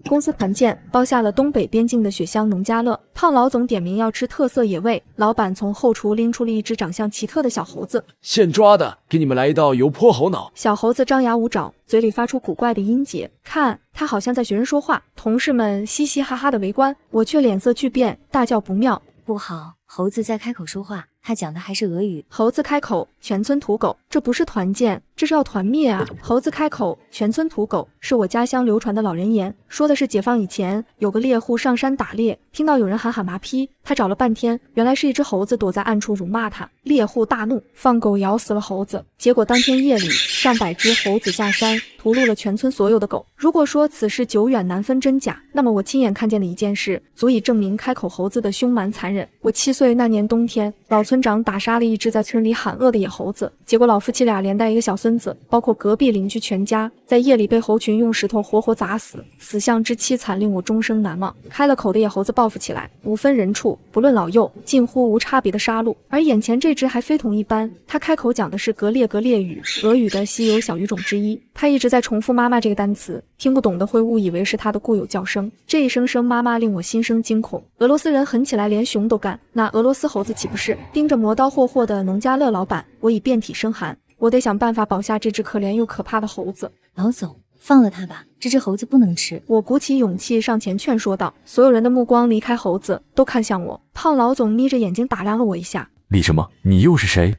公司团建包下了东北边境的雪乡农家乐，胖老总点名要吃特色野味，老板从后厨拎出了一只长相奇特的小猴子，现抓的，给你们来一道油泼猴脑。小猴子张牙舞爪，嘴里发出古怪的音节，看他好像在学人说话。同事们嘻嘻哈哈的围观，我却脸色巨变，大叫不妙。不好，猴子在开口说话，他讲的还是俄语。猴子开口，全村屠狗，这不是团建，这是要团灭啊！猴子开口，全村屠狗，是我家乡流传的老人言，说的是解放以前有个猎户上山打猎，听到有人喊麻批，他找了半天，原来是一只猴子躲在暗处辱骂他。猎户大怒，放狗咬死了猴子。结果当天夜里，上百只猴子下山，屠戮了全村所有的狗。如果说此事久远难分真假，那么我亲眼看见的一件事，足以证明开口猴子的凶蛮残忍。我7岁那年冬天，老村长打杀了一只在村里喊饿的野猴子，结果老夫妻俩连带一个小孙子，包括隔壁邻居全家，在夜里被猴群用石头活活砸死，死相之凄惨令我终生难忘。开了口的野猴子报复起来，无分人畜，不论老幼，近乎无差别的杀戮。而眼前这只还非同一般，他开口讲的是格列语，俄语的稀有小语种之一。他一直在重复妈妈这个单词，听不懂的会误以为是他的固有叫声。这一声声妈妈令我心生惊恐。俄罗斯人狠起来连熊都干，那俄罗斯猴子岂不是？盯着磨刀霍霍的农家乐老板，我已遍体生寒。我得想办法保下这只可怜又可怕的猴子。老总，放了他吧，这只猴子不能吃。我鼓起勇气上前劝说道。所有人的目光离开猴子，都看向我。胖老总眯着眼睛打量了我一下。李什么？你又是谁？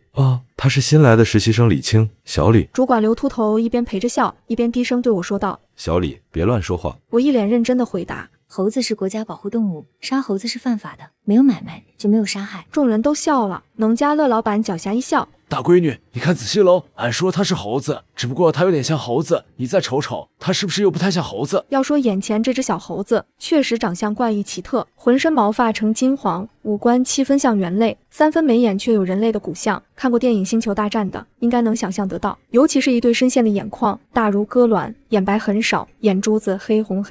他是新来的实习生李青，小李。主管刘秃头一边陪着笑，一边低声对我说道：小李，别乱说话。我一脸认真的回答：猴子是国家保护动物，杀猴子是犯法的，没有买卖就没有杀害。众人都笑了。农家乐老板狡黠一笑：大闺女，你看仔细喽，俺说他是猴子，只不过他有点像猴子，你再瞅瞅，他是不是又不太像猴子？要说眼前这只小猴子，确实长相怪异奇特，浑身毛发呈金黄，五官7分像猿类，3分眉眼却有人类的骨相。看过电影《星球大战》的，应该能想象得到，尤其是一对深陷的眼眶，大如鸽卵，眼白很少，眼珠子黑红。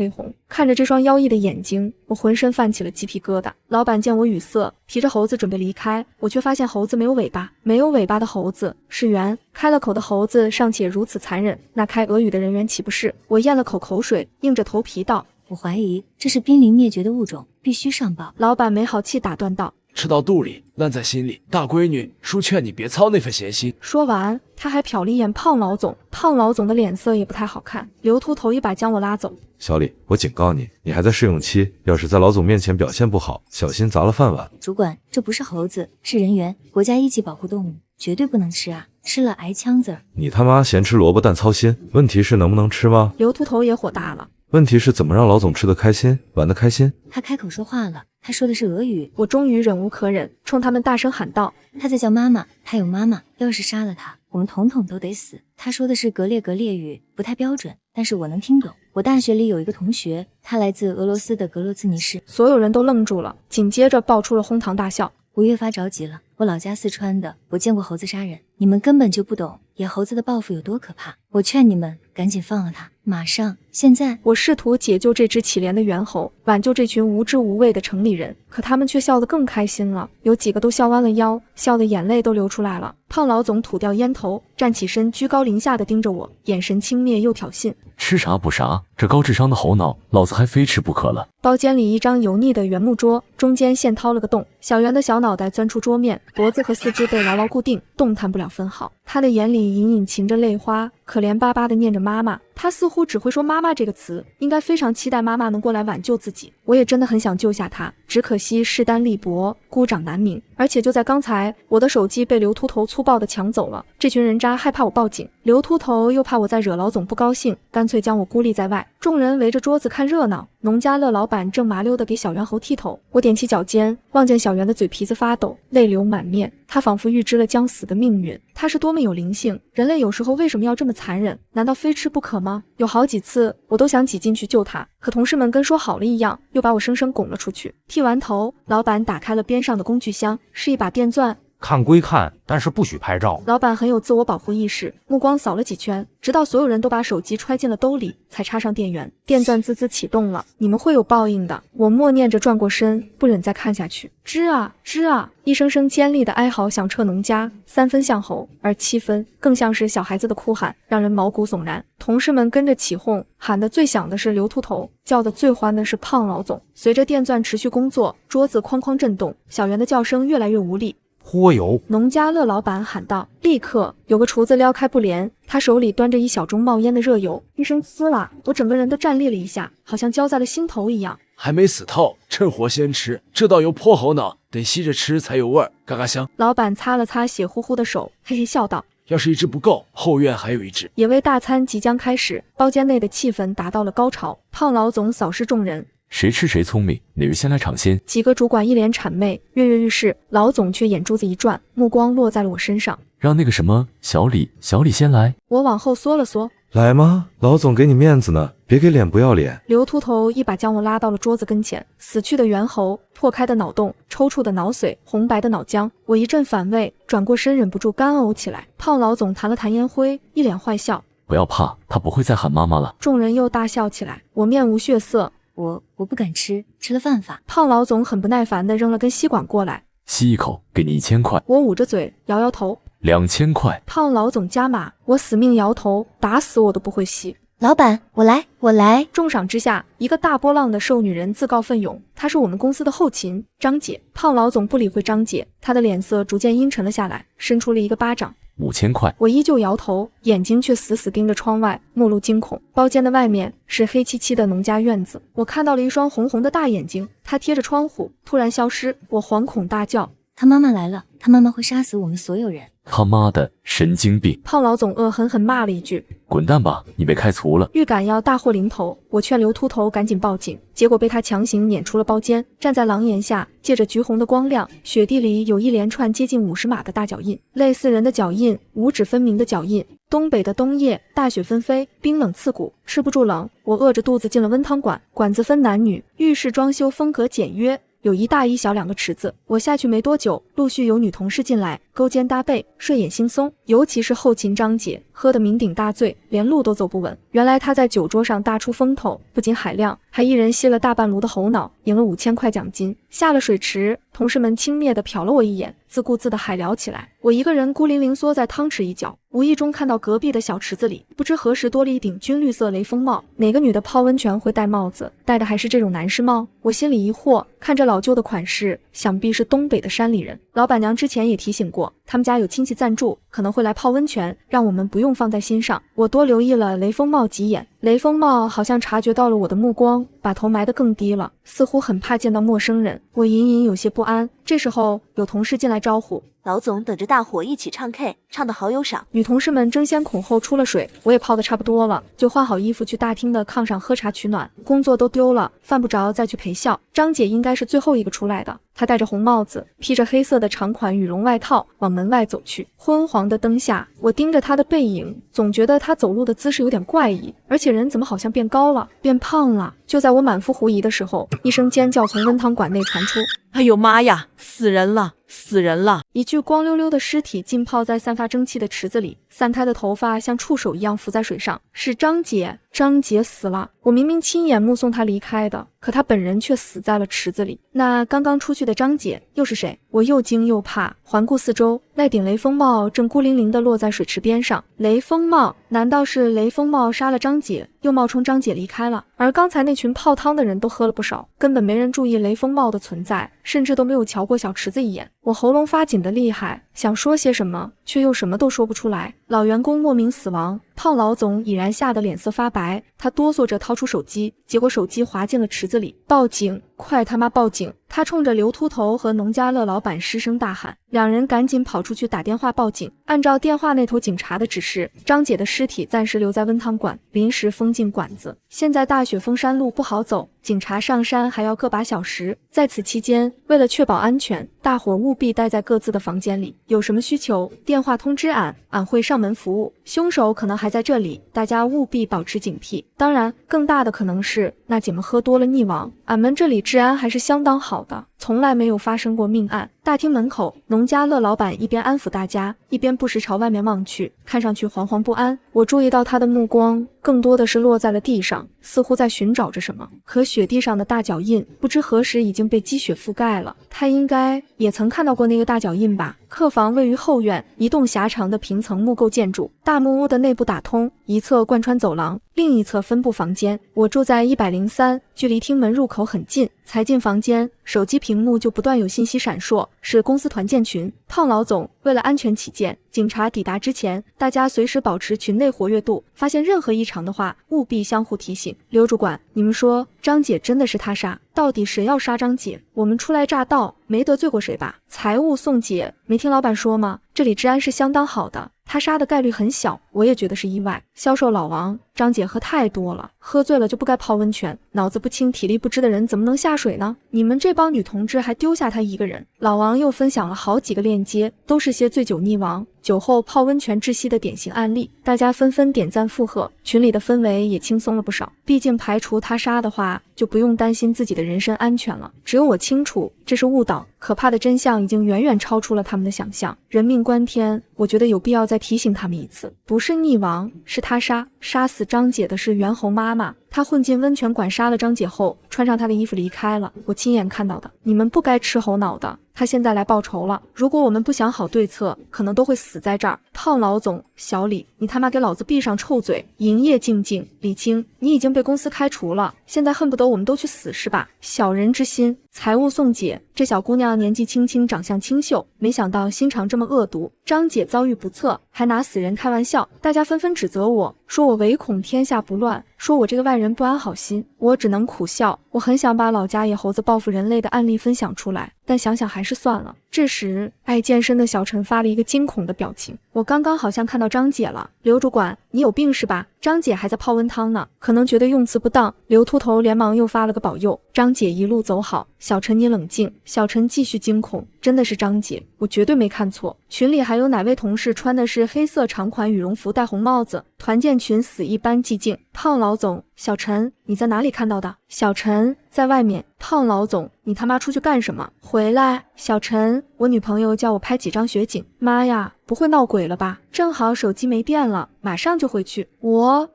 看着这双妖异的眼睛，我浑身泛起了鸡皮疙瘩。老板见我语塞，提着猴子准备离开，我却发现猴子没有尾巴，没有尾巴的猴子是猿，开了口的猴子尚且如此残忍，那开俄语的人员岂不是？我咽了口水，硬着头皮道：我怀疑这是濒临灭绝的物种，必须上报。老板没好气打断道：吃到肚里，烂在心里。大闺女，叔劝你别操那份闲心。说完，他还瞟了一眼胖老总，胖老总的脸色也不太好看。刘秃头一把将我拉走。小李，我警告你，你还在试用期，要是在老总面前表现不好，小心砸了饭碗。主管，这不是猴子，是人猿，国家1级保护动物，绝对不能吃啊，吃了挨枪子。你他妈嫌吃萝卜淡操心，问题是能不能吃吗？刘秃头也火大了。问题是怎么让老总吃得开心，玩得开心？他开口说话了，他说的是俄语。我终于忍无可忍，冲他们大声喊道：他在叫妈妈，他有妈妈，要是杀了他，我们统统都得死。他说的是格列语，不太标准，但是我能听懂。我大学里有一个同学，他来自俄罗斯的格罗兹尼市。所有人都愣住了，紧接着爆出了哄堂大笑。我越发着急了，我老家四川的，我见过猴子杀人，你们根本就不懂野猴子的报复有多可怕。我劝你们赶紧放了他，马上，现在。我试图解救这只乞怜的猿猴，挽救这群无知无畏的城里人，可他们却笑得更开心了，有几个都笑弯了腰，笑得眼泪都流出来了。胖老总吐掉烟头，站起身，居高临下地盯着我，眼神轻蔑又挑衅：吃啥不啥，这高智商的猴脑，老子还非吃不可了。包间里一张油腻的原木桌，中间现掏了个洞，小圆的小脑袋钻出桌面，脖子和四肢被牢牢固定，动弹不了分毫。他的眼里隐隐噙着泪花，可怜巴巴地念着妈妈。他似乎只会说妈妈这个词，应该非常期待妈妈能过来挽救自己。我也真的很想救下他，只可惜势单力薄，孤掌难鸣。而且就在刚才，我的手机被刘秃头粗暴地抢走了。这群人渣害怕我报警，刘秃头又怕我再惹老总不高兴，干脆将我孤立在外。众人围着桌子看热闹，农家乐老板正麻溜地给小猿猴剃头。我踮起脚尖，望见小猿的嘴皮子发抖，泪流满面。他仿佛预知了将死的命运。他是多么有灵性，人类有时候为什么要这么残忍？难道非吃不可吗？有好几次我都想挤进去救他，可同事们跟说好了一样，又把我生生拱了出去。剃完头，老板打开了边上的工具箱，是一把电钻。看归看，但是不许拍照。老板很有自我保护意识，目光扫了几圈，直到所有人都把手机揣进了兜里，才插上电源。电钻滋滋启动了，你们会有报应的。我默念着转过身，不忍再看下去。吱啊吱啊，一声声尖利的哀嚎响彻农家，3分像吼，而7分更像是小孩子的哭喊，让人毛骨悚然。同事们跟着起哄，喊得最响的是刘秃头，叫得最欢的是胖老总。随着电钻持续工作，桌子哐哐震动，小圆的叫声越来越无力。泼油！农家乐老板喊道。立刻有个厨子撩开布帘，他手里端着一小盅冒烟的热油，一声呲啦，我整个人都站立了一下，好像浇在了心头一样。还没死透，趁火先吃，这道油泼猴脑，得吸着吃才有味儿，嘎嘎香。老板擦了擦血乎乎的手，嘿嘿笑道。要是一只不够，后院还有一只。野味大餐即将开始，包间内的气氛达到了高潮。胖老总扫视众人，谁吃谁聪明，哪位先来尝鲜？几个主管一脸谄媚，跃跃欲试。老总却眼珠子一转，目光落在了我身上。让那个什么小李先来。我往后缩了缩。来吗？老总给你面子呢，别给脸不要脸。刘秃头一把将我拉到了桌子跟前，死去的猿猴，破开的脑洞，抽搐的脑髓，红白的脑浆，我一阵反胃，转过身忍不住干呕起来。胖老总弹了弹烟灰，一脸坏笑。不要怕，他不会再喊妈妈了。众人又大笑起来，我面无血色。我不敢吃，吃了犯法。胖老总很不耐烦地扔了根吸管过来，吸一口，给你1000块。我捂着嘴摇摇头。2000块。胖老总加码，我死命摇头，打死我都不会吸。老板，我来。重赏之下，一个大波浪的瘦女人自告奋勇，她是我们公司的后勤，张姐。胖老总不理会张姐，他的脸色逐渐阴沉了下来，伸出了一个巴掌。5000块。我依旧摇头，眼睛却死死盯着窗外，目露惊恐。包间的外面是黑漆漆的农家院子，我看到了一双红红的大眼睛，它贴着窗户，突然消失，我惶恐大叫。他妈妈来了，他妈妈会杀死我们所有人。他妈的神经病！胖老总恶狠狠骂了一句：“滚蛋吧，你被开除了！”预感要大祸临头，我劝刘秃头赶紧报警，结果被他强行撵出了包间。站在廊檐下，借着橘红的光亮，雪地里有一连串接近50码的大脚印，类似人的脚印，五指分明的脚印。东北的冬夜，大雪纷飞，冰冷刺骨，吃不住冷。我饿着肚子进了温汤馆，馆子分男女，浴室装修风格简约。有一大一小2个池子，我下去没多久，陆续有女同事进来，勾肩搭背，睡眼惺忪。尤其是后勤张姐，喝得酩酊大醉，连路都走不稳。原来她在酒桌上大出风头，不仅海量，还一人吸了大半炉的猴脑，赢了5000块奖金。下了水池，同事们轻蔑地瞟了我一眼，自顾自地海聊起来。我一个人孤零零缩在汤池一角，无意中看到隔壁的小池子里，不知何时多了一顶军绿色雷锋帽。哪个女的泡温泉会戴帽子？戴的还是这种男士帽？我心里疑惑，看着老旧的款式，想必是东北的山里人。老板娘之前也提醒过，他们家有亲戚赞助，可能会来泡温泉，让我们不用放在心上。我多留意了雷锋帽几眼，雷锋帽好像察觉到了我的目光，把头埋得更低了，似乎很怕见到陌生人。我隐隐有些不安。这时候有同事进来招呼，老总等着大伙一起唱 K， 唱得好有赏。女同事们争先恐后出了水，我也泡得差不多了，就换好衣服去大厅的炕上喝茶取暖。工作都丢了，犯不着再去陪笑。张姐应该是最后一个出来的，她戴着红帽子，披着黑色的长款羽绒外套，往门外走去。昏黄的灯下，我盯着她的背影，总觉得她走路的姿势有点怪异，而且人怎么好像变高了，变胖了。就在我满腹狐疑的时候，一声尖叫从温汤馆内传出。哎呦妈呀，死人了，死人了！一具光溜溜的尸体浸泡在散发蒸汽的池子里，散开的头发像触手一样浮在水上。是张姐，张姐死了。我明明亲眼目送她离开的，可她本人却死在了池子里。那刚刚出去的张姐又是谁？我又惊又怕，环顾四周，那顶雷锋帽正孤零零地落在水池边上。雷锋帽？难道是雷锋帽杀了张姐，又冒充张姐离开了？而刚才那群泡汤的人都喝了不少，根本没人注意雷锋帽的存在，甚至都没有瞧过小池子一眼。我喉咙发紧的厉害，想说些什么，却又什么都说不出来。老员工莫名死亡，胖老总已然吓得脸色发白，他哆嗦着掏出手机，结果手机滑进了池子里。报警！快他妈报警！他冲着刘秃头和农家乐老板失声大喊，两人赶紧跑出去打电话报警。按照电话那头警察的指示，张姐的尸体暂时留在温汤馆，临时封进馆子。现在大雪封山路不好走，警察上山还要个把小时。在此期间，为了确保安全，大伙务必待在各自的房间里。有什么需求，电话通知俺，俺会上门服务。凶手可能还在这里，大家务必保持警惕。当然，更大的可能是那姐们喝多了溺亡。俺们这里治安还是相当好的，从来没有发生过命案。大厅门口，农家乐老板一边安抚大家，一边不时朝外面望去，看上去惶惶不安。我注意到他的目光更多的是落在了地上，似乎在寻找着什么。可雪地上的大脚印不知何时已经被积雪覆盖了，他应该也曾看到过那个大脚印吧。客房位于后院，一栋狭长的平层木构建筑，大木屋的内部打通，一侧贯穿走廊，另一侧分布房间。我住在103，距离厅门入口很近。才进房间，手机屏幕就不断有信息闪烁，是公司团建群。胖老总，为了安全起见，警察抵达之前，大家随时保持群内活跃度，发现任何异常的话，务必相互提醒。刘主管，你们说张姐真的是他杀？到底谁要杀张姐？我们初来乍到，没得罪过谁吧？财务宋姐，没听老板说吗？这里治安是相当好的，他杀的概率很小，我也觉得是意外。销售老王，张姐喝太多了，喝醉了就不该泡温泉，脑子不清体力不支的人怎么能下水呢？你们这帮女同志还丢下他一个人。老王又分享了好几个链接，都是些醉酒溺亡、酒后泡温泉窒息的典型案例，大家纷纷点赞附和，群里的氛围也轻松了不少。毕竟排除他杀的话，就不用担心自己的人身安全了。只有我清楚这是误导，可怕的真相已经远远超出了他们的想象。人命关天，我觉得有必要再提醒他们一次，不是溺亡，是他杀。杀死张姐的是袁侯妈妈，她混进温泉馆杀了张姐后，穿上她的衣服离开了，我亲眼看到的。你们不该吃猴脑的，他现在来报仇了，如果我们不想好对策，可能都会死在这儿。胖老总，小李，你他妈给老子闭上臭嘴！营业静静，李青，你已经被公司开除了，现在恨不得我们都去死是吧？小人之心。财务宋姐，这小姑娘年纪轻轻，长相清秀，没想到心肠这么恶毒。张姐遭遇不测，还拿死人开玩笑，大家纷纷指责我，说我唯恐天下不乱，说我这个外人不安好心。我只能苦笑，我很想把老家野猴子报复人类的案例分享出来，但想想还是算了。这时，爱健身的小陈发了一个惊恐的表情。我刚刚好像看到张姐了，刘主管，你有病是吧？张姐还在泡温汤呢，可能觉得用词不当，刘秃头连忙又发了个保佑，张姐一路走好。小陈你冷静。小陈继续惊恐，真的是张姐，我绝对没看错。群里还有哪位同事穿的是黑色长款羽绒服，戴红帽子？团建群死一般寂静。胖老总，小陈，你在哪里看到的？小陈，在外面。胖老总，你他妈出去干什么？回来。小陈，我女朋友叫我拍几张雪景。妈呀，不会闹鬼了吧？正好手机没电了，马上就回去。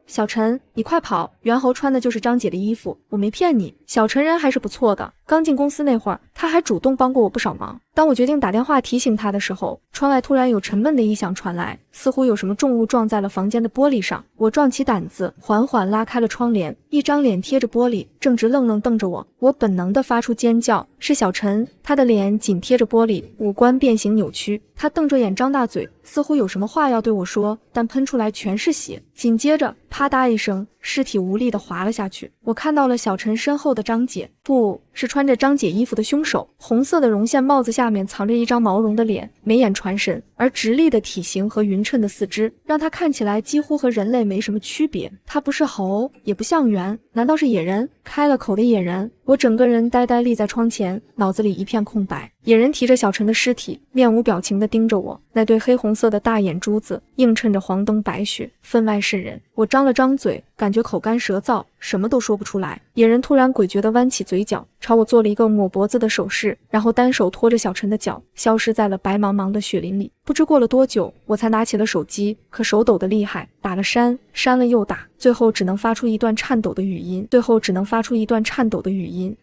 小陈，你快跑！袁侯穿的就是张姐的衣服，我没骗你。小陈人还是不错的，刚进公司那会儿，他还主动帮过我不少忙。当我决定打电话提醒他的时候，窗外突然有沉闷的异响传来，似乎有什么重物撞在了房间的玻璃上。我壮起胆子，缓缓拉开了窗帘，一张脸贴着玻璃，正直愣愣瞪着我。我本能地发出尖叫，是小陈，他的脸紧贴着玻璃，五官变形扭曲，他瞪着眼，张大嘴，似乎有什么话要对我说，但喷出来全是血。紧接着，啪嗒一声，尸体无力地滑了下去。我看到了小陈身后的张姐，不是穿着张姐衣服的凶手。红色的绒线帽子下面藏着一张毛绒的脸，眉眼传神，而直立的体型和匀称的四肢，让他看起来几乎和人类没什么区别。他不是猴，也不像猿，难道是野人？开了口的野人。我整个人呆呆立在窗前，脑子里一片空白。野人提着小陈的尸体，面无表情地盯着我，那对黑红色的大眼珠子映衬着黄灯白雪，分外瘆人。我张了张嘴，感觉口干舌燥，什么都说不出来。野人突然诡谲地弯起嘴角，朝我做了一个抹脖子的手势，然后单手托着小陈的脚，消失在了白茫茫的雪林里。不知过了多久，我才拿起了手机，可手抖得厉害，打了删，删了又打，最后只能发出一段颤抖的语音。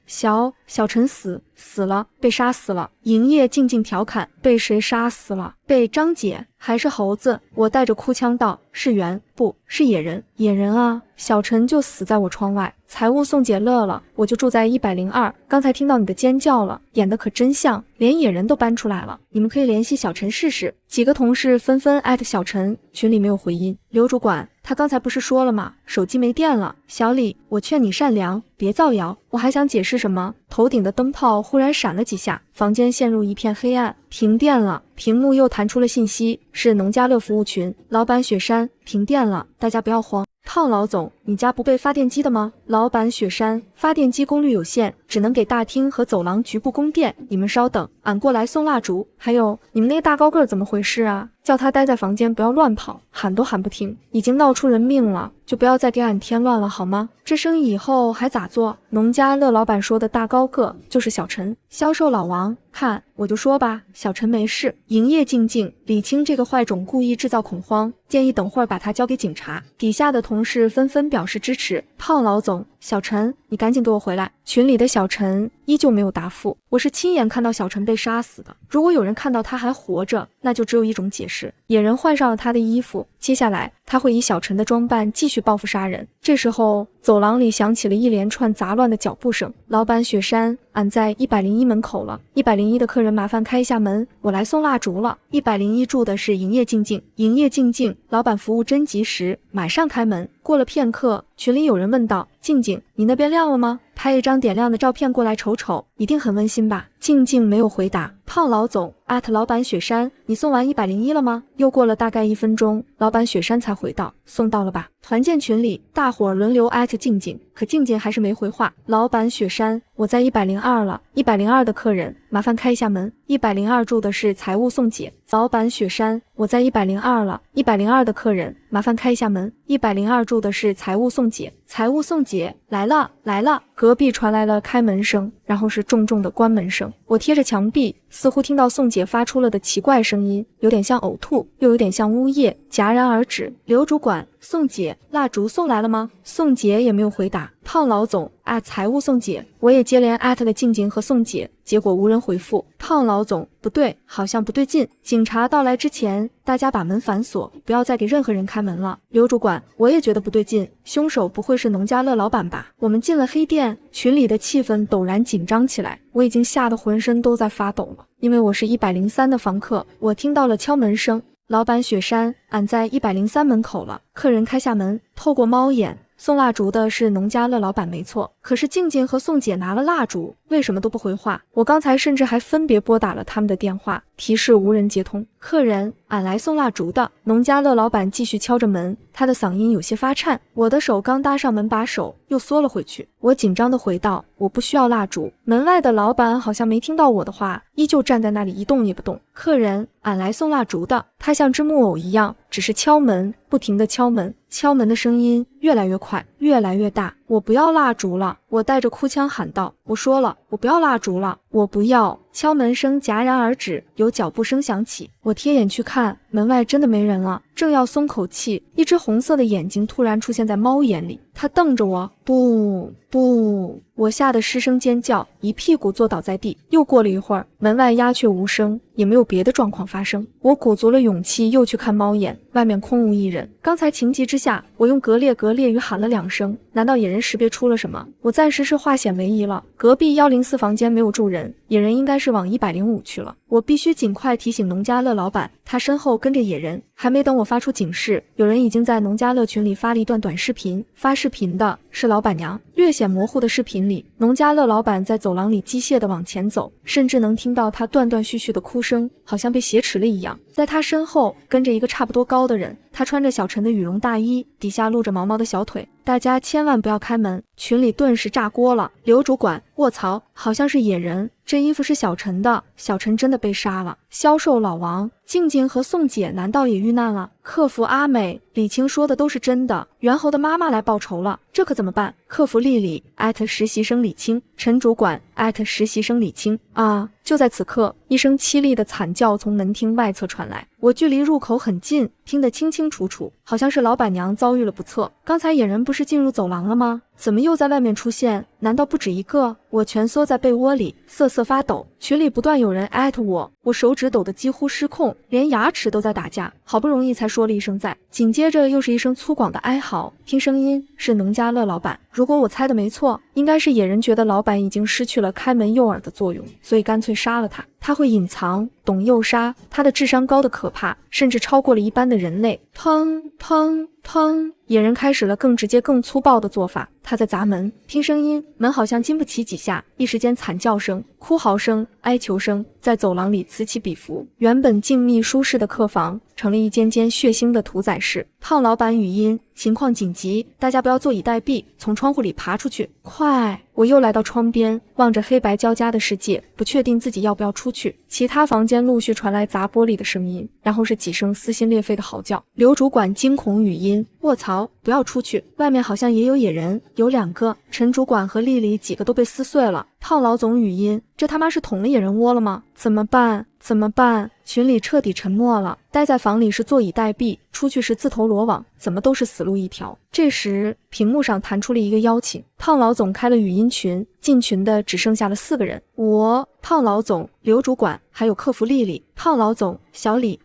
小陈死了，被杀死了。营业静静调侃，被谁杀死了？被张姐还是猴子？我带着哭腔道，是猿，不是野人。野人啊！小陈就死在我窗外。财务宋姐乐了，我就住在102，刚才听到你的尖叫了，演的可真像，连野人都搬出来了。你们可以联系小陈试试。几个同事纷纷艾特小陈，群里没有回音。刘主管，他刚才不是说了吗？手机没电了。小李，我劝你善良，别造谣。我还想解释什么，头顶的灯泡忽然闪了几下，房间陷入一片黑暗，停电了。屏幕又弹出了信息，是农家乐服务群，老板雪山，停电了，大家不要慌。胖老总，你家不备发电机的吗？老板雪山，发电机功率有限，只能给大厅和走廊局部供电，你们稍等，俺过来送蜡烛。还有，你们那个大高个怎么回事啊？叫他待在房间，不要乱跑，喊都喊不听，已经闹出人命了，就不要再给俺添乱了好吗？这生意以后还咋做？农家乐老板说的大高个就是小陈，销售老王。看，我就说吧，小陈没事，营业静静。李青这个坏种故意制造恐慌，建议等会儿把他交给警察。底下的同事纷纷表示支持。胖老总，小陈，你赶紧给我回来。群里的小陈依旧没有答复。我是亲眼看到小陈被杀死的，如果有人看到他还活着，那就只有一种解释：野人换上了他的衣服，接下来他会以小陈的装扮继续报复杀人。这时候，走廊里响起了一连串杂乱的脚步声。老板雪山，俺在101门口了，101的客人麻烦开一下门，我来送蜡烛了。101住的是营业静静，营业静静，老板服务真及时，马上开门。过了片刻，群里有人问道：静静，你那边亮了吗？拍一张点亮的照片过来瞅瞅，一定很温馨吧？静静没有回答。胖老总老板雪山，你送完101了吗？又过了大概1分钟，老板雪山才回道：送到了吧。团建群里大伙儿轮流静静，可静静还是没回话。老板雪山，我在102了，102的客人麻烦开一下门。102住的是财务宋姐。老板雪山，我在102了，102的客人麻烦开一下门。102住的是财务宋姐。财务宋姐，来了来了。隔壁传来了开门声，然后是重重的关门声。我贴着墙壁，似乎听到宋姐发出了的奇怪声音，有点像呕吐，又有点像呜咽，戛然而止。刘主管，宋姐，蜡烛送来了吗？宋姐也没有回答。胖老总财务宋姐，我也接连了静静和宋姐，结果无人回复。胖老总，不对，好像不对劲。警察到来之前，大家把门反锁，不要再给任何人开门了。刘主管，我也觉得不对劲，凶手不会是农家乐老板吧？我们进了黑店，群里的气氛陡然紧张起来，我已经吓得浑身都在发抖了，因为我是103的房客，我听到了敲门声。老板雪山，俺在103门口了，客人开下门。透过猫眼，送蜡烛的是农家乐老板没错，可是静静和宋姐拿了蜡烛，为什么都不回话？我刚才甚至还分别拨打了他们的电话，提示无人接通。客人，俺来送蜡烛的。农家乐老板继续敲着门，他的嗓音有些发颤。我的手刚搭上门把手，又缩了回去。我紧张地回道：我不需要蜡烛。门外的老板好像没听到我的话，依旧站在那里一动也不动。客人，俺来送蜡烛的。他像只木偶一样，只是敲门，不停地敲门。敲门的声音越来越快，越来越大。我不要蜡烛了，我带着哭腔喊道。我说了，我不要蜡烛了，我不要。敲门声戛然而止，有脚步声响起。我贴眼去看，门外真的没人了。正要松口气，一只红色的眼睛突然出现在猫眼里，它瞪着我，不不！我吓得失声尖叫，一屁股坐倒在地。又过了一会儿，门外鸦雀无声，也没有别的状况发生。我鼓足了勇气又去看猫眼，外面空无一人。刚才情急之下，我用格列格列语喊了2声，难道野人识别出了什么？我暂时是化险为夷了。隔壁104房间没有住人，野人应该是往105去了。我必须尽快提醒农家乐老板，他身后跟着野人。还没等我发出警示，有人已经在农家乐群里发了一段短视频。发视频的是老板娘。略显模糊的视频里，农家乐老板在走廊里机械地往前走，甚至能听到他断断续续的哭声，好像被挟持了一样。在他身后跟着一个差不多高的人，他穿着小陈的羽绒大衣，底下露着毛毛的小腿。大家千万不要开门，群里顿时炸锅了。刘主管，卧槽，好像是野人，这衣服是小陈的，小陈真的被杀了。销售老王，静静和宋姐难道也遇难了？客服阿美，李青说的都是真的，猿猴的妈妈来报仇了，这可怎么办？客服丽丽实习生李青，陈主管实习生李青啊！就在此刻，一声凄厉的惨叫从门厅外侧传来，我距离入口很近，听得清清楚楚，好像是老板娘遭遇了不测。刚才野人不是进入走廊了吗？怎么又在外面出现？难道不止一个？我蜷缩在被窝里，瑟瑟发抖。群里不断有人我，我手指抖得几乎失控，连牙齿都在打架。好不容易才说了一声在，紧接着又是一声粗犷的哀嚎。听声音是农家乐老板。如果我猜的没错，应该是野人觉得老板已经失去了开门诱饵的作用，所以干脆杀了他。他会隐藏，懂诱杀，他的智商高的可怕，甚至超过了一般的人类。砰砰砰！野人开始了更直接更粗暴的做法，他在砸门。听声音，门好像经不起几下，一时间惨叫声、哭嚎声、哀求声在走廊里此起彼伏。原本静谧舒适的客房成了一间间血腥的屠宰室。胖老板语音：情况紧急，大家不要坐以待毙，从窗户里爬出去，快！我又来到窗边，望着黑白交加的世界，不确定自己要不要出去。其他房间陆续传来砸玻璃的声音，然后是几声撕心裂肺的嚎叫。刘主管惊恐语音：卧槽，不要出去，外面好像也有野人，有2个。陈主管和丽丽几个都被撕碎了。胖老总语音：这他妈是捅了野人窝了吗？怎么办？怎么办？群里彻底沉默了。待在房里是坐以待毙，出去是自投罗网，怎么都是死路一条。这时屏幕上弹出了一个邀请，胖老总开了语音群，进群的只剩下了4个人，我、胖老总、刘主管还有客服丽丽。胖老总：小李，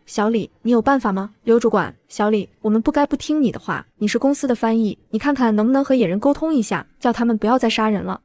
你有办法吗？刘主管：小李，我们不该不听你的话，你是公司的翻译，你看看能不能和野人沟通一下，叫他们不要再杀人了。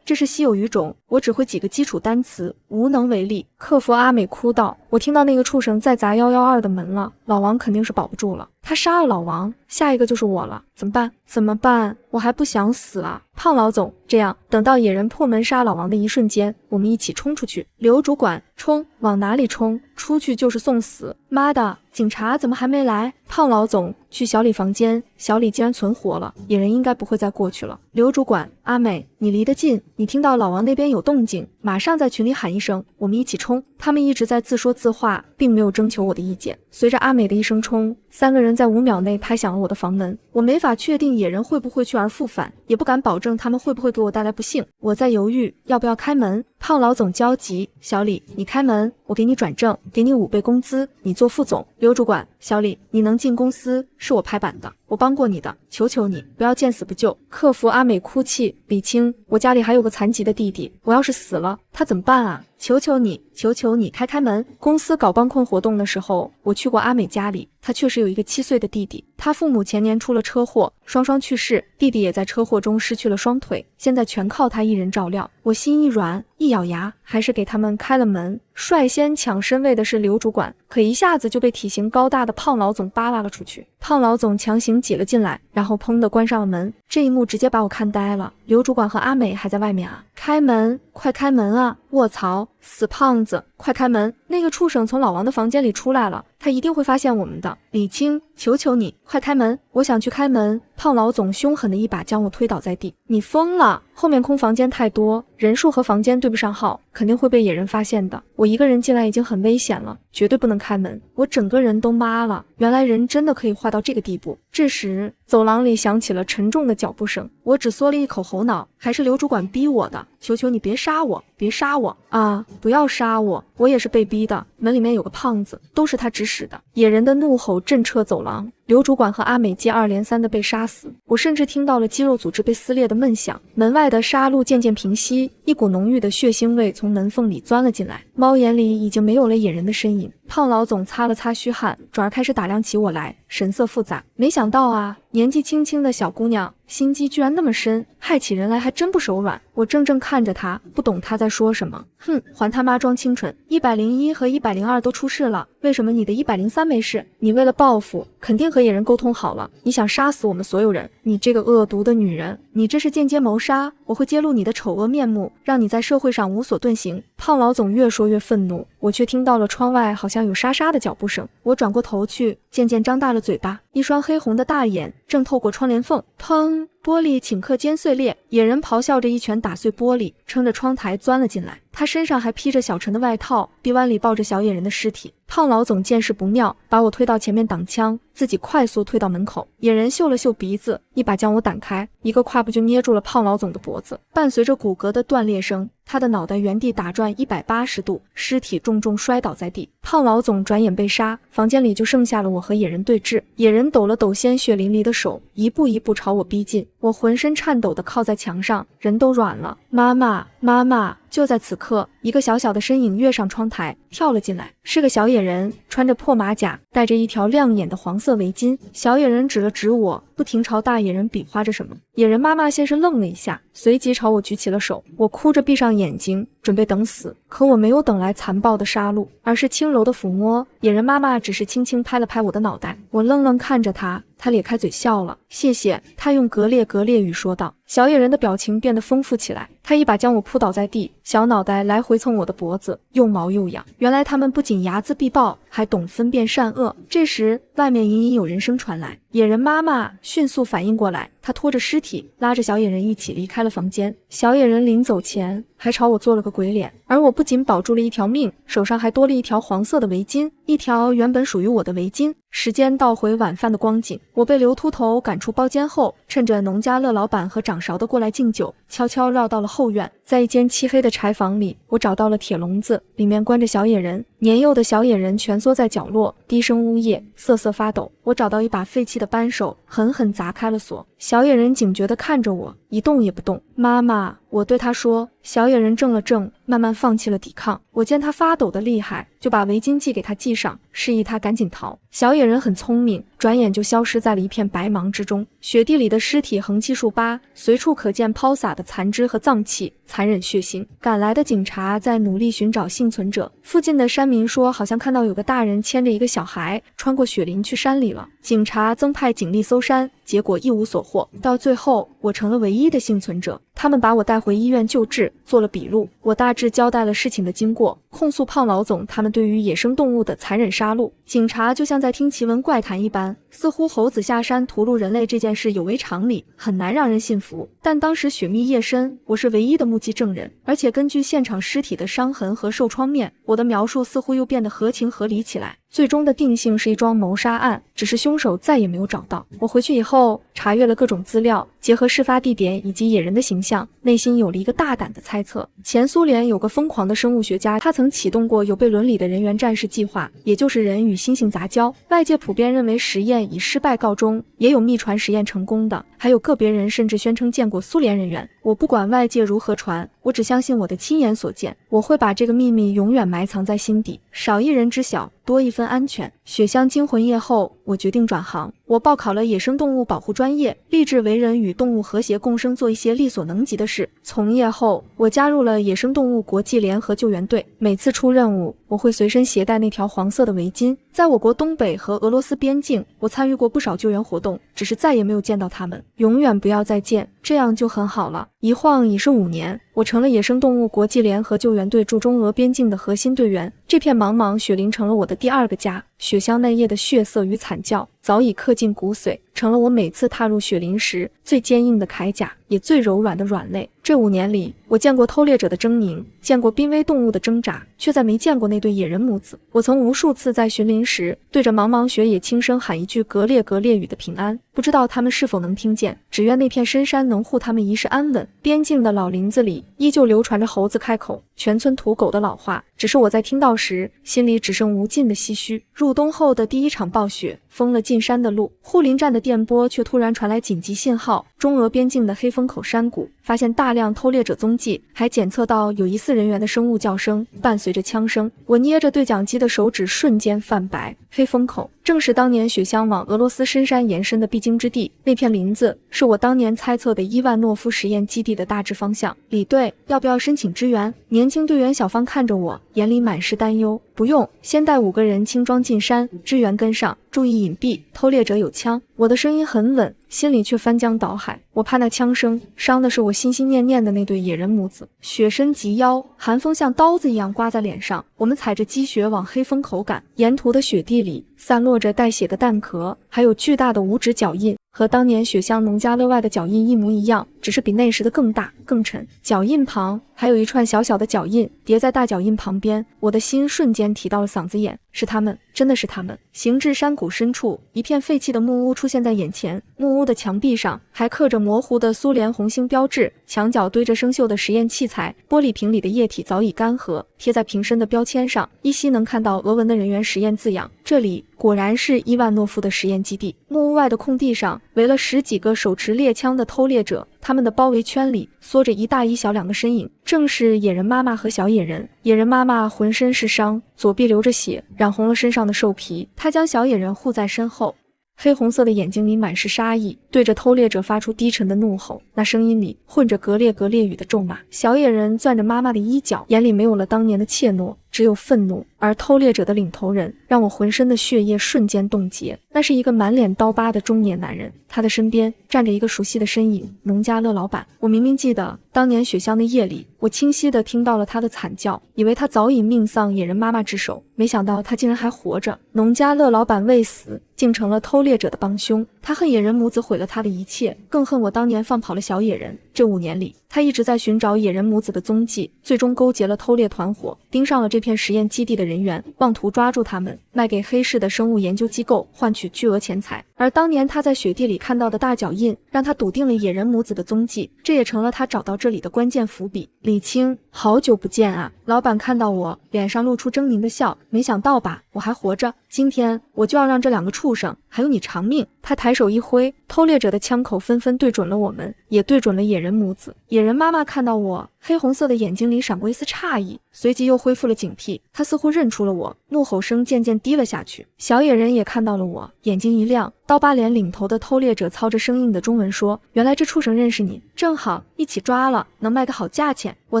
这是稀有语种，我只会几个基础单词，无能为力。客服阿美哭道：我听到那个畜生在砸112的门了，老王肯定是保不住了，他杀了老王，下一个就是我了，怎么办？怎么办？我还不想死啊！胖老总：这样，等到野人破门杀老王的一瞬间，我们一起冲出去。刘主管：冲？往哪里冲？出去就是送死！妈的，警察怎么还没来？胖老总：去小李房间，小李竟然存活了，野人应该不会再过去了。刘主管：阿美，你离得近，你听到老王那边有动静，马上在群里喊一声，我们一起冲。他们一直在自说自话，并没有征求我的意见。随着阿美的一声冲，3个人在5秒内拍响了我的房门。我没法确定野人会不会去而复返，也不敢保证他们会不会给我带来不幸。我在犹豫要不要开门。胖老总焦急：小李，你开门，我给你转正，给你5倍工资，你做副总。刘主管：小李，你能进公司是我拍板的，我帮过你的，求求你不要见死不救。客服阿美哭泣：李青，我家里还有个残疾的弟弟，我要是死了他怎么办啊？求求你，求求你开门。公司搞帮困活动的时候，我去过阿美家里，她确实有一个7岁的弟弟，他父母前年出了车祸，双双去世，弟弟也在车祸中失去了双腿，现在全靠他一人照料。我心一软，一咬牙，还是给他们开了门。率先抢身位的是刘主管，可一下子就被体型高大的胖老总扒拉了出去。胖老总强行挤了进来，然后砰地关上了门。这一幕直接把我看呆了。刘主管和阿美还在外面啊！开门，快开门啊！卧槽，死胖子，快开门！那个畜生从老王的房间里出来了，他一定会发现我们的。李青，求求你，快开门！我想去开门。胖老总凶狠的一把将我推倒在地。你疯了！后面空房间太多，人数和房间对不上号，肯定会被野人发现的。我一个人进来已经很危险了，绝对不能开门。我整个人都麻了，原来人真的可以坏到这个地步。这时走廊里响起了沉重的脚步声，我只缩了一口喉脑，还是刘主管逼我的，求求你别杀我，别杀我啊！不要杀我，我也是被逼的。门里面有个胖子，都是他指使的。野人的怒吼震彻走廊，刘主管和阿美接2连3的被杀死，我甚至听到了肌肉组织被撕裂的闷响。门外的杀戮渐渐平息，一股浓郁的血腥味从门缝里钻了进来，猫眼里已经没有了野人的身影。胖老总擦了擦虚汗，转而开始打量起我来，神色复杂。没想到啊，年纪轻轻的小姑娘心机居然那么深，害起人来还真不手软。我怔怔看着她，不懂她在说什么。哼，还他妈装清纯！101和102都出事了，为什么你的103没事？你为了报复，肯定和野人沟通好了，你想杀死我们所有人。你这个恶毒的女人，你这是间接谋杀，我会揭露你的丑恶面目，让你在社会上无所遁形。胖老总越说越愤怒，我却听到了窗外好像有沙沙的脚步声。我转过头去，渐渐张大了嘴巴，一双黑红的大眼正透过窗帘缝，砰！玻璃顷刻间碎裂，野人咆哮着一拳打碎玻璃，撑着窗台钻了进来。他身上还披着小陈的外套，臂弯里抱着小野人的尸体。胖老总见势不妙，把我推到前面挡枪，自己快速退到门口。野人嗅了嗅鼻子，一把将我挡开，一个跨步就捏住了胖老总的脖子，伴随着骨骼的断裂声，他的脑袋原地打转180度，尸体重重摔倒在地。胖老总转眼被杀，房间里就剩下了我和野人对峙。野人抖了抖鲜血淋漓的手，一步一步朝我逼近，我浑身颤抖地靠在墙上，人都软了。妈妈，妈妈！就在此刻，一个小小的身影跃上窗台，跳了进来，是个小野人，穿着破马甲，戴着一条亮眼的黄色围巾。小野人指了指我，不停朝大野人比划着什么。野人妈妈先是愣了一下，随即朝我举起了手。我哭着闭上眼睛，准备等死。可我没有等来残暴的杀戮，而是轻柔的抚摸。野人妈妈只是轻轻拍了拍我的脑袋。我愣愣看着她，她咧开嘴笑了。谢谢，她用格列语说道。小野人的表情变得丰富起来，他一把将我扑倒在地，小脑袋来回蹭我的脖子，又毛又痒。原来他们不仅睚眦必报，还懂分辨善恶。这时，外面隐隐有人声传来，野人妈妈迅速反应过来，她拖着尸体，拉着小野人一起离开了房间。小野人临走前还朝我做了个鬼脸，而我不仅保住了一条命，手上还多了一条黄色的围巾，一条原本属于我的围巾。时间倒回晚饭的光景，我被刘秃头赶出包间后，趁着农家乐老板和掌勺的过来敬酒，悄悄绕到了后院。在一间漆黑的柴房里，我找到了铁笼子，里面关着小野人。年幼的小野人蜷缩在角落，低声呜咽，瑟瑟发抖。我找到一把废弃的扳手，狠狠砸开了锁。小野人警觉地看着我，一动也不动。妈妈，我对他说。小野人怔了怔，慢慢放弃了抵抗。我见他发抖的厉害，就把围巾系给他系上，示意他赶紧逃。小野人很聪明，转眼就消失在了一片白茫之中。雪地里的尸体横七竖八，随处可见抛洒的残肢和脏器，残忍血腥。赶来的警察在努力寻找幸存者。附近的山民说，好像看到有个大人牵着一个小孩穿过雪林去山里了。警察增派警力搜山，结果一无所获。到最后，我成了唯一的幸存者。他们把我带回医院救治，做了笔录。我大致交代了事情的经过，控诉胖老总他们对于野生动物的残忍杀戮。警察就像在听奇闻怪谈一般，似乎猴子下山屠戮人类这件事有违常理，很难让人信服。但当时雪密夜深，我是唯一的目击证人，而且根据现场尸体的伤痕和受创面，我的描述似乎又变得合情合理起来。最终的定性是一桩谋杀案，只是凶手再也没有找到。我回去以后查阅了各种资料，结合事发地点以及野人的形象，内心有了一个大胆的猜测。前苏联有个疯狂的生物学家，他曾启动过有悖伦理的人猿战士计划，也就是人与猩猩杂交。外界普遍认为实验以失败告终，也有秘传实验成功的，还有个别人甚至宣称见过苏联人猿。我不管外界如何传，我只相信我的亲眼所见。我会把这个秘密永远埋藏在心底，少一人知晓，多一分安全。雪乡惊魂夜后，我决定转行。我报考了野生动物保护专业，立志为人与动物和谐共生，做一些力所能及的事。从业后，我加入了野生动物国际联合救援队。每次出任务，我会随身携带那条黄色的围巾。在我国东北和俄罗斯边境，我参与过不少救援活动，只是再也没有见到他们。永远不要再见，这样就很好了。一晃已是5年，我成了野生动物国际联合救援队驻中俄边境的核心队员。这片茫茫雪林成了我的第2个家。雪乡嫩叶的血色与惨叫早已刻进骨髓，成了我每次踏入雪林时最坚硬的铠甲，也最柔软的软肋。这5年里，我见过偷猎者的狰狞，见过濒危动物的挣扎，却再没见过那对野人母子。我曾无数次在巡林时，对着茫茫雪野轻声喊一句格列格列语的平安，不知道他们是否能听见，只愿那片深山能护他们一世安稳。边境的老林子里，依旧流传着猴子开口，全村屠狗的老话，只是我在听到时，心里只剩无尽的唏嘘。入冬后的第1场暴雪，封了进山的路，护林站的电波却突然传来紧急信号。中俄边境的黑风口山谷发现大量偷猎者踪迹，还检测到有疑似人员的生物叫声，伴随着枪声。我捏着对讲机的手指瞬间泛白。黑风口正是当年雪乡往俄罗斯深山延伸的必经之地，那片林子是我当年猜测的伊万诺夫实验基地的大致方向。李队，要不要申请支援？年轻队员小芳看着我，眼里满是担忧。不用，先带5个人轻装进山，支援跟上，注意隐蔽，偷猎者有枪。我的声音很稳，心里却翻江倒海。我怕那枪声伤的是我心心念念的那对野人母子。雪深及腰，寒风像刀子一样刮在脸上。我们踩着积雪往黑风口赶，沿途的雪地里散落着带血的弹壳，还有巨大的5指脚印，和当年雪乡农家乐外的脚印一模一样，只是比那时的更大更沉。脚印旁还有一串小小的脚印叠在大脚印旁边，我的心瞬间提到了嗓子眼。是他们，真的是他们。行至山谷深处，一片废弃的木屋出现在眼前，木屋的墙壁上还刻着模糊的苏联红星标志，墙角堆着生锈的实验器材，玻璃瓶里的液体早已干涸，贴在瓶身的标签上依稀能看到俄文的人员实验字样。这里果然是伊万诺夫的实验基地。木屋外的空地上围了10几个手持猎枪的偷猎者，他们的包围圈里缩着一大一小2个身影，正是野人妈妈和小野人。野人妈妈浑身是伤，左臂流着血，染红了身上的兽皮，她将小野人护在身后，黑红色的眼睛里满是杀意，对着偷猎者发出低沉的怒吼，那声音里混着格列格列语的咒骂。小野人攥着妈妈的衣角，眼里没有了当年的怯懦，只有愤怒。而偷猎者的领头人让我浑身的血液瞬间冻结，那是一个满脸刀疤的中年男人，他的身边站着一个熟悉的身影，农家乐老板。我明明记得当年雪乡的夜里，我清晰地听到了他的惨叫，以为他早已命丧野人妈妈之手，没想到他竟然还活着。农家乐老板未死，竟成了偷猎者的帮凶。他恨野人母子毁了他的一切，更恨我当年放跑了小野人。这5年里，他一直在寻找野人母子的踪迹，最终勾结了偷猎团伙，盯上了这片实验基地的人员，妄图抓住他们，卖给黑市的生物研究机构，换取巨额钱财。而当年他在雪地里看到的大脚印，让他笃定了野人母子的踪迹，这也成了他找到这里的关键伏笔。李青，好久不见啊！老板看到我，脸上露出狰狞的笑，没想到吧，我还活着。今天我就要让这2个畜生还有你偿命。他抬手一挥，偷猎者的枪口纷纷对准了我们，也对准了野人母子。野人妈妈看到我，黑红色的眼睛里闪过一丝诧异，随即又恢复了警惕。他似乎认出了我，怒吼声渐渐低了下去。小野人也看到了我，眼睛一亮。刀疤脸领头的偷猎者操着生硬的中文说：“原来这畜生认识你，正好一起抓了，能卖个好价钱。”我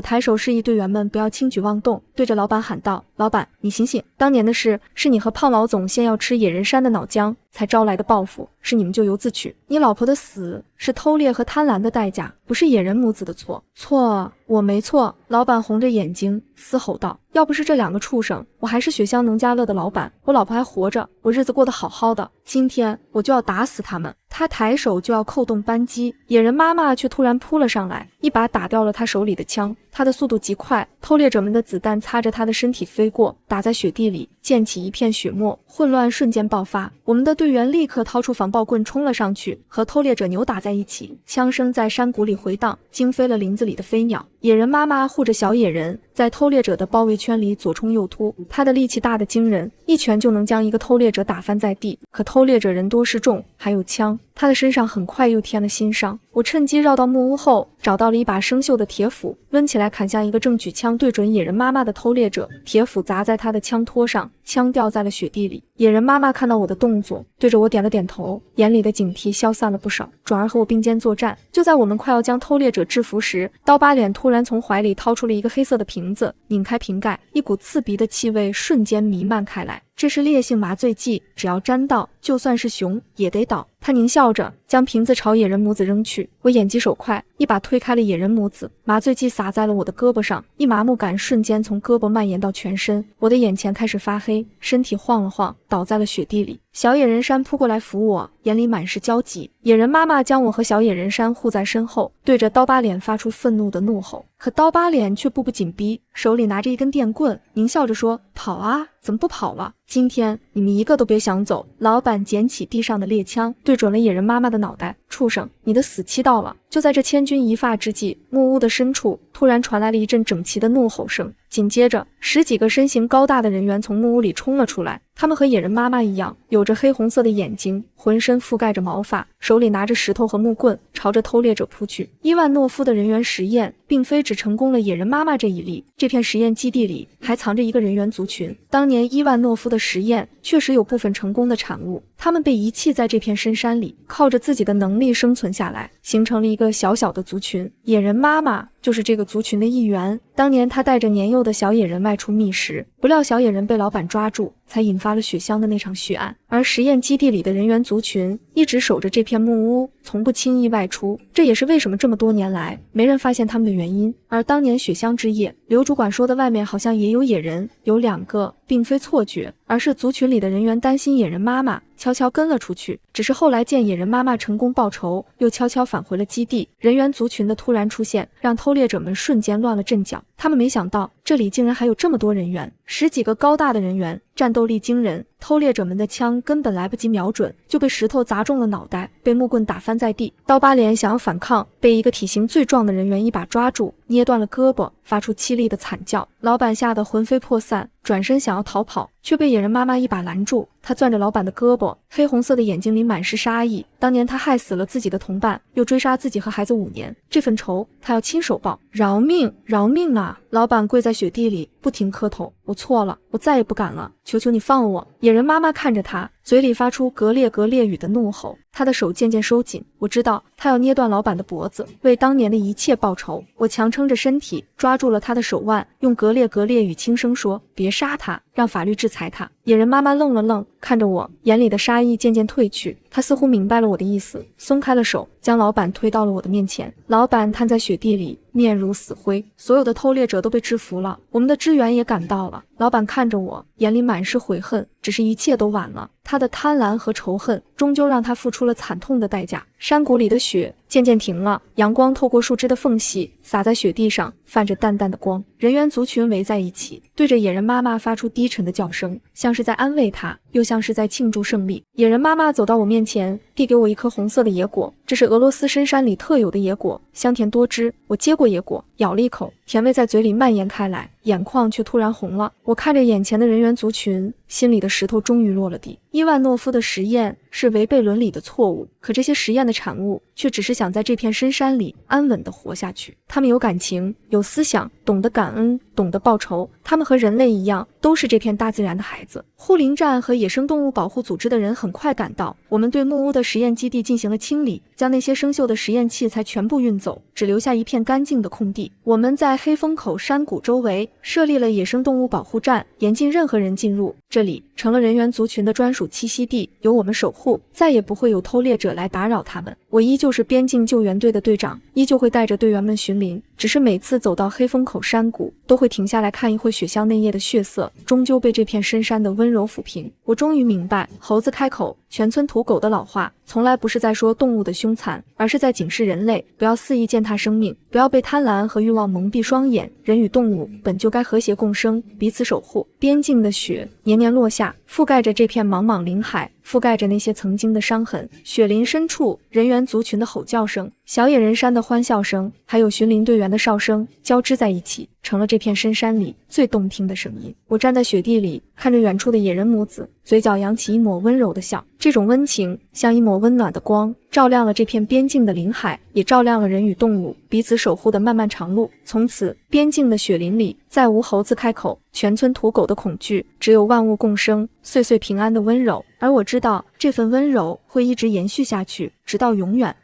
抬手示意队员们不要轻举妄动，对着老板喊道：“老板，你醒醒！当年的事是你和胖老总先要吃野人山的脑浆，才招来的报复，是你们咎由自取。你老婆的死是偷猎和贪婪的代价，不是野人母子的错。”错，我没错。老板红着眼睛嘶吼道：“要不是这2个畜生，我还是雪乡农家乐的老板，我老婆还活着，我日子过得好好的。今天我就要打死他们！”他抬手就要扣动扳机，野人妈妈却突然扑了上来，一把打掉了他手里的枪。他的速度极快，偷猎者们的子弹擦着他的身体飞过，打在雪地里，溅起一片血沫，混乱瞬间爆发。我们的队员立刻掏出防爆棍冲了上去，和偷猎者扭打在一起，枪声在山谷里回荡，惊飞了林子里的飞鸟。野人妈妈护着小野人，在偷猎者的包围圈里左冲右突，他的力气大得惊人，一拳就能将一个偷猎者打翻在地。可偷猎者人多势众，还有枪，他的身上很快又添了新伤。我趁机绕到木屋后，找到了一把生锈的铁斧，抡起来砍向一个正举枪对准野人妈妈的偷猎者，铁斧砸在他的枪托上，枪掉在了雪地里。野人妈妈看到我的动作，对着我点了点头，眼里的警惕消散了不少，转而和我并肩作战。就在我们快要将偷猎者制服时，刀疤脸突然从怀里掏出了一个黑色的瓶子，拧开瓶盖，一股刺鼻的气味瞬间弥漫开来。这是烈性麻醉剂，只要沾到，就算是熊也得倒。他狞笑着，将瓶子朝野人母子扔去。我眼疾手快，一把推开了野人母子，麻醉剂洒在了我的胳膊上，一麻木感瞬间从胳膊蔓延到全身，我的眼前开始发黑，身体晃了晃，倒在了雪地里。小野人山扑过来扶我，眼里满是焦急。野人妈妈将我和小野人山护在身后，对着刀疤脸发出愤怒的怒吼。可刀疤脸却步步紧逼，手里拿着一根电棍，狞笑着说：“跑啊，怎么不跑了？今天你们一个都别想走！”老板捡起地上的猎枪，对准了野人妈妈的脑袋：“畜生，你的死期到了！”就在这千钧一发之际，木屋的深处突然传来了一阵整齐的怒吼声，紧接着10几个身形高大的人员从木屋里冲了出来。他们和野人妈妈一样，有着黑红色的眼睛，浑身覆盖着毛发，手里拿着石头和木棍，朝着偷猎者扑去。伊万诺夫的人员实验并非只成功了野人妈妈这一例，这片实验基地里还藏着一个人员族群。当年伊万诺夫的实验确实有部分成功的产物，他们被遗弃在这片深山里，靠着自己的能力生存下来，形成了一个小小的族群。野人妈妈就是这个族群的一员。当年他带着年幼的小野人外出觅食，不料小野人被老板抓住，才引发了雪乡的那场血案。而实验基地里的人员族群一直守着这片木屋，从不轻易外出，这也是为什么这么多年来没人发现他们的原因。而当年雪乡之夜，刘主管说的外面好像也有野人，有2个，并非错觉，而是族群里的人员担心野人妈妈，悄悄跟了出去。只是后来见野人妈妈成功报仇，又悄悄返回了基地。人员族群的突然出现，让偷猎者们瞬间乱了阵脚。他们没想到这里竟然还有这么多人员，10几个高大的人员，战斗力惊人。偷猎者们的枪根本来不及瞄准，就被石头砸中了脑袋，被木棍打翻在地。刀疤脸想要反抗，被一个体型最壮的人员一把抓住，捏断了胳膊，发出凄厉的惨叫。老板吓得魂飞魄散，转身想要逃跑，却被野人妈妈一把拦住。他攥着老板的胳膊，黑红色的眼睛里满是杀意。当年他害死了自己的同伴，又追杀自己和孩子5年，这份仇他要亲手报。饶命，饶命啊！老板跪在雪地里不停磕头：“我错了，我再也不敢了，求求你放我！”野人妈妈看着他，嘴里发出格列格列语的怒吼。他的手渐渐收紧，我知道他要捏断老板的脖子，为当年的一切报仇。我强撑着身体，抓住了他的手腕，用格列格列语轻声说：“别杀他，让法律制裁他。”野人妈妈愣了愣，看着我，眼里的杀意渐渐褪去。她似乎明白了我的意思，松开了手，将老板推到了我的面前。老板瘫在雪地里，面如死灰。所有的偷猎者都被制服了，我们的支援也赶到了。老板看着我，眼里满是悔恨，只是一切都晚了。他的贪婪和仇恨终究让他付出了惨痛的代价。山谷里的雪渐渐停了，阳光透过树枝的缝隙洒在雪地上，泛着淡淡的光。人猿族群围在一起，对着野人妈妈发出低沉的叫声，像是在安慰她，又像是在庆祝胜利。野人妈妈走到我面前，递给我一颗红色的野果，这是俄罗斯深山里特有的野果，香甜多汁。我接过野果，咬了一口，甜味在嘴里蔓延开来，眼眶却突然红了。我看着眼前的人猿族群，心里的石头终于落了地。伊万诺夫的实验是违背伦理的错误，可这些实验的产物却只是想在这片深山里安稳地活下去。他们有感情，有思想，懂得感恩，懂得报仇。他们和人类一样，都是这片大自然的孩子。护林站和野生动物保护组织的人很快赶到，我们对木屋的实验基地进行了清理，将那些生锈的实验器材全部运走，只留下一片干净的空地。我们在黑风口山谷周围设立了野生动物保护站，严禁任何人进入，这里成了人猿族群的专属栖息地，由我们守护，再也不会有偷猎者来打扰他们。我依旧是边境救援队的队长，依旧会带着队员们巡林，只是每次走到黑风口山谷，都会停下来看一会雪乡内叶的血色，终究被这片深山的温柔抚平。我终于明白，猴子开口，全村屠狗的老话，从来不是在说动物的凶残，而是在警示人类，不要肆意践踏生命，不要被贪婪和欲望蒙蔽双眼。人与动物本就该和谐共生，彼此守护。边境的雪年年落下，覆盖着这片茫茫林海，覆盖着那些曾经的伤痕。雪林深处，人猿族群的吼叫声，小野人山的欢笑声，还有巡林队员的哨声交织在一起，成了这片深山里最动听的声音。我站在雪地里，看着远处的野人母子，嘴角扬起一抹温柔的笑。这种温情像一抹温暖的光，照亮了这片边境的林海，也照亮了人与动物彼此守护的漫漫长路。从此，边境的雪林里再无猴子开口，全村屠狗的恐惧，只有万物共生，岁岁平安的温柔。而我知道，这份温柔会一直延续下去，直到永远。